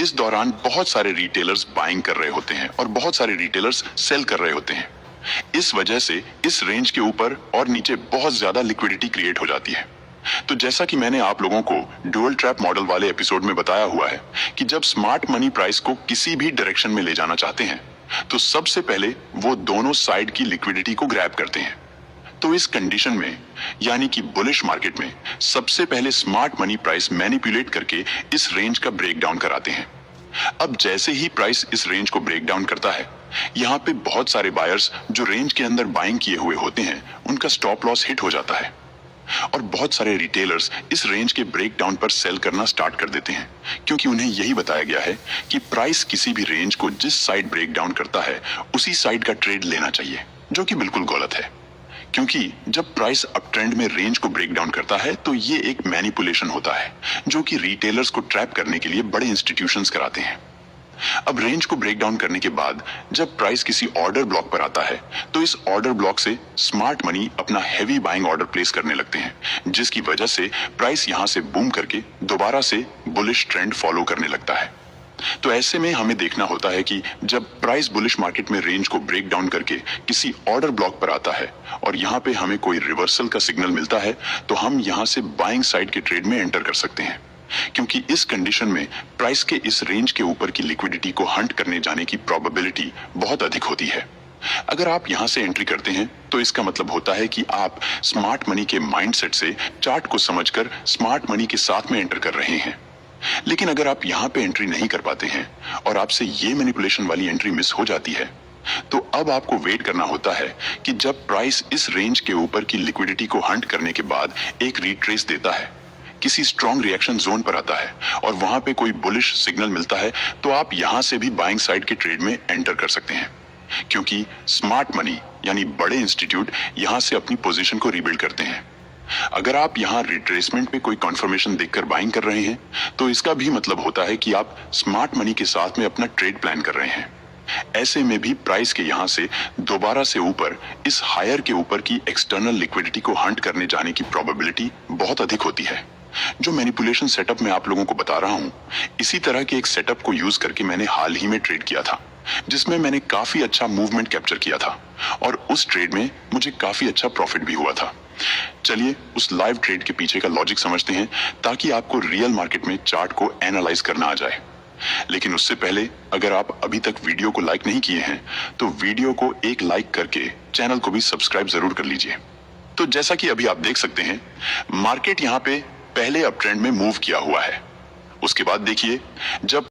इस दौरान बहुत सारे रिटेलर्स बाइंग कर रहे होते हैं और बहुत सारे रिटेलर्स सेल कर रहे होते हैं। इस वजह से इस रेंज के ऊपर और नीचे बहुत ज्यादा लिक्विडिटी क्रिएट हो जाती है। तो जैसा कि मैंने आप लोगों को डुअल ट्रैप मॉडल वाले एपिसोड में बताया हुआ है कि जब स्मार्ट मनी प्राइस को किसी भी डायरेक्शन में ले जाना चाहते हैं तो सबसे पहले वो दोनों साइड की लिक्विडिटी को ग्रैब करते हैं। तो इस कंडीशन में यानी कि बुलिश मार्केट में सबसे पहले स्मार्ट मनी प्राइस मैनिपुलेट करके इस रेंज का ब्रेक डाउन कराते हैं। अब जैसे ही प्राइस इस रेंज को ब्रेक डाउन करता है, यहाँ पे बहुत सारे बायर्स जो रेंज के अंदर बाइंग किए हुए होते हैं उनका स्टॉप लॉस हिट हो जाता है और बहुत सारे रिटेलर्स इस रेंज के ब्रेक डाउन पर सेल करना स्टार्ट कर देते हैं, क्योंकि उन्हें यही बताया गया है कि प्राइस किसी भी रेंज को जिस साइड ब्रेक डाउन करता है उसी साइड का ट्रेड लेना चाहिए, जो कि बिल्कुल गलत है। क्योंकि जब प्राइस अप ट्रेंड में रेंज को ब्रेक डाउन करता है तो ये एक मैनिपुलेशन होता है जो कि रिटेलर्स को ट्रैप करने के लिए बड़े इंस्टीट्यूशंस कराते हैं। अब रेंज को ब्रेक डाउन करने के बाद जब प्राइस किसी ऑर्डर ब्लॉक पर आता है तो इस ऑर्डर ब्लॉक से स्मार्ट मनी अपना हैवी बाइंग ऑर्डर प्लेस करने लगते हैं, जिसकी वजह से प्राइस यहां से बूम करके दोबारा से बुलिश ट्रेंड फॉलो करने लगता है। तो ऐसे में हमें देखना होता है कि जब प्राइस बुलिश मार्केट में रेंज को ब्रेक डाउन करके किसी ऑर्डर ब्लॉक पर आता है और यहाँ पे हमें कोई रिवर्सल का सिग्नल मिलता है तो हम यहाँ से बाइंग साइड के ट्रेड में एंटर कर सकते हैं, क्योंकि इस कंडीशन में प्राइस के इस रेंज के ऊपर की लिक्विडिटी को हंट करने जाने की प्रोबेबिलिटी बहुत अधिक होती है। अगर आप यहां से एंट्री करते हैं तो इसका मतलब होता है कि आप स्मार्ट मनी के माइंडसेट से चार्ट को समझकर स्मार्ट मनी के साथ में एंटर कर रहे हैं। लेकिन अगर आप यहां पे एंट्री नहीं कर पाते हैं और आपसे ये मैनिपुलेशन वाली एंट्री मिस हो जाती है तो अब आपको वेट करना होता है कि जब प्राइस इस रेंज के ऊपर की लिक्विडिटी को हंट करने के बाद एक रिट्रेस देता है, किसी स्ट्रॉन्ग रिएक्शन जोन पर आता है और वहां पे कोई बुलिश सिग्नल मिलता है तो आप यहां से भी बाइंग साइड के ट्रेड में एंटर कर सकते हैं, क्योंकि स्मार्ट मनी यानी बड़े इंस्टीट्यूट यहां से अपनी पोजीशन को रीबिल्ड करते हैं। अगर आप यहां रिट्रेसमेंट में कोई कंफर्मेशन देखकर बाइंग कर रहे हैं तो इसका भी मतलब होता है कि आप स्मार्ट मनी के साथ में अपना ट्रेड प्लान कर रहे हैं। ऐसे में भी प्राइस के यहां से दोबारा से ऊपर इस हायर के ऊपर की एक्सटर्नल लिक्विडिटी को हंट करने जाने की प्रोबेबिलिटी बहुत अधिक होती है। जो मैनिपुलेशन सेटअप मैं आप लोगों को बता रहा हूं, इसी तरह के एक सेटअप को यूज करके मैंने हाल ही में ट्रेड किया था, जिसमें मैंने काफी अच्छा मूवमेंट कैप्चर किया था और उस ट्रेड में मुझे काफी अच्छा प्रॉफिट भी हुआ था। चलिए उस लाइव ट्रेड के पीछे का लॉजिक समझते हैं ताकि आपको रियल मार्केट में चार्ट को एनालाइज करना आ जाए। लेकिन उससे पहले अगर आप अभी तक वीडियो को लाइक नहीं किए हैं तो वीडियो को एक लाइक करके चैनल को भी सब्सक्राइब जरूर कर लीजिए। तो जैसा कि अभी आप देख सकते हैं, मार्केट यहाँ पे पहले अप ट्रेंड में मूव किया हुआ है। उसके बाद देखिए जब